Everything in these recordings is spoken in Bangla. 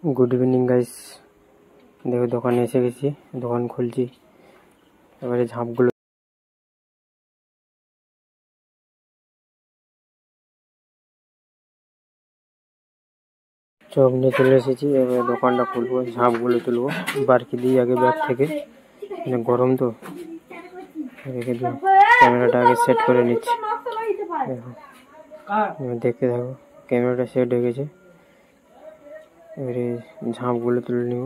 Good evening guys. देखो দোকানে এসে গেছি, দোকান খুলছি। এবারে ঝাঁপগুলো চক নিয়ে চলে এসেছি। এবারে দোকানটা খুলবো, ঝাঁপগুলো তুলবো। বারকি দিই আগে ব্যাগ থেকে, মানে গরম তো রেখে দিই। ক্যামেরাটা আগে সেট করে নিচ্ছি। দেখো দেখতে থাকো, ক্যামেরাটা সেট হয়ে গেছে। এবারে ঝাঁপগুলো তুলে নিব।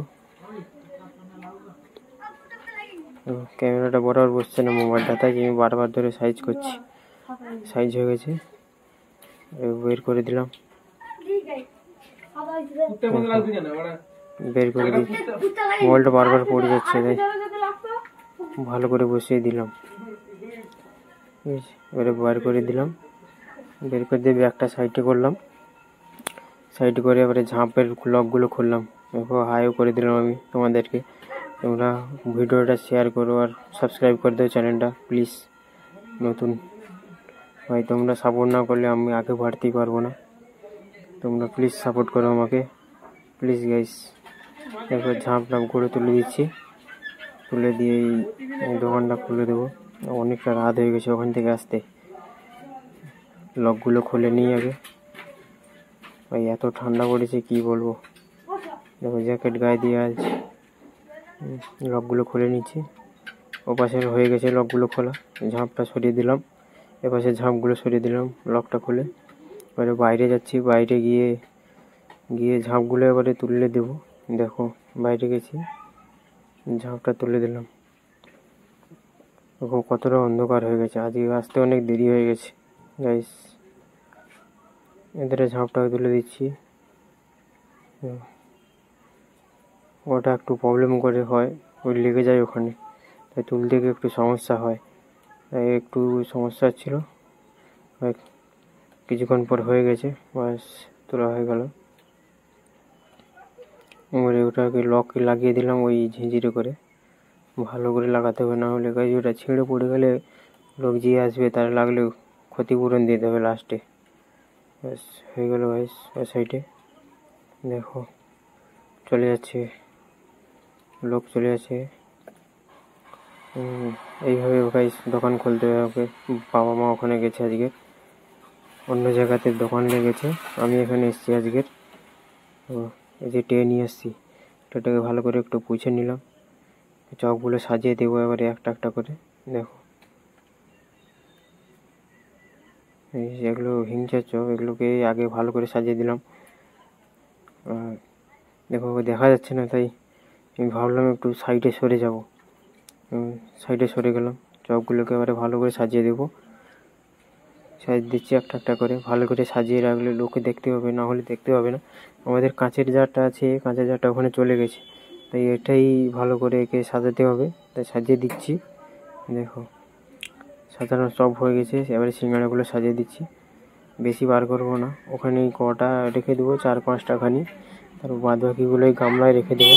ক্যামেরাটা বরাবর বসছে না মোবাইলটা, তাই আমি বারবার ধরে সাইজ করছি। সাইজ হয়ে গেছে, বের করে দিলাম। বের করে দিই, মোবাইলটা বারবার পড়ে যাচ্ছে, তাই ভালো করে বসিয়ে দিলাম। এবারে বার করে দিলাম, বের করে দিয়ে ব্যাগটা সাইডে করলাম। সাইড করে এবারে ঝাঁপের লকগুলো খুললাম। এরপর হাইও করে দিলাম আমি তোমাদেরকে। তোমরা ভিডিওটা শেয়ার করো আর সাবস্ক্রাইব করে দাও চ্যানেলটা প্লিজ। নতুন ভাই, তোমরা সাপোর্ট না করলে আমি আগে বাড়তেই পারবো না। তোমরা প্লিজ সাপোর্ট করো আমাকে, প্লিজ গাইস। এরপর ঝাঁপটা করে তুলে দিচ্ছি। তুলে দিয়ে এই দোকানটা খুলে দেবো। অনেকটা রাত হয়ে গেছে ওখান থেকে আসতে। লকগুলো খুলে নিই আগে। ভাই এত ঠান্ডা পড়েছে কি বলবো। দেখো জ্যাকেট গায়ে দিয়ে আছে। লকগুলো খুলে নিচ্ছি। ওপাশে হয়ে গেছে লকগুলো খোলা। ঝাঁপটা সরিয়ে দিলাম, এপাশে ঝাঁপগুলো সরিয়ে দিলাম লকটা খুলে। এবারে বাইরে যাচ্ছি, বাইরে গিয়ে ঝাঁপগুলো এবারে তুলে দেবো। দেখো বাইরে গেছি, ঝাঁপটা তুলে দিলাম। দেখো কতটা অন্ধকার হয়ে গেছে, আজকে আসতে অনেক দেরি হয়ে গেছে গাইস। এদের ঝাঁপটা তুলে দিচ্ছি। ওটা একটু প্রবলেম করে হয়, ওই লেগে যায় ওখানে, তাই তুলতে গিয়ে একটু সমস্যা হয়। তাই একটু সমস্যা ছিল, কিছুক্ষণ পর হয়ে গেছে, বাস তোলা হয়ে গেল। এবারে ওটাকে লক লাগিয়ে দিলাম ওই ঝিঁঝিরে করে। ভালো করে লাগাতে হবে, না হলে গাছ ওটা ছিঁড়ে পড়ে গেলে লোক যে আসবে তার লাগলে ক্ষতিপূরণ দিতে হবে লাস্টে। ব্যাস হয়ে গেল গাইস। ওই সাইডে দেখো চলে যাচ্ছে, লোক চলে যাচ্ছে। এইভাবে গাইস দোকান খুলতে হবে। বাবা মা ওখানে গেছে, আজকে অন্য জায়গাতে দোকান লেগেছে, আমি এখানে এসেছি আজকের। এই যে ট্রে নিয়ে এসেছি, ট্রেটাকে ভালো করে একটু পুছে নিলাম। চকগুলো সাজিয়ে দেবো এবারে একটা একটা করে। দেখো এগুলো হিংচার চক, এগুলোকে আগে ভালো করে সাজিয়ে দিলাম। দেখো দেখা যাচ্ছে না, তাই আমি ভাবলাম একটু সাইডে সরে যাব। সাইডে সরে গেলাম, চকগুলোকে এবারে ভালো করে সাজিয়ে দেবো। সাজিয়ে দিচ্ছি একটা একটা করে। ভালো করে সাজিয়ে রাখলে লোকে দেখতে পাবে, না হলে দেখতে পাবে না। আমাদের কাঁচের জারটা আছে, কাঁচের জারটা ওখানে চলে গেছে, তাই এটাই ভালো করে একে সাজাতে হবে, তাই সাজিয়ে দিচ্ছি। দেখো সাজানো সব হয়ে গেছে। এবারে সিঙ্গাড়াগুলো সাজিয়ে দিচ্ছি, বেশি বার করবো না। ওখানেই কটা রেখে দেবো, 4-5টা খানি। তারপর বাদ বাকিগুলোই গামলায় রেখে দেবো।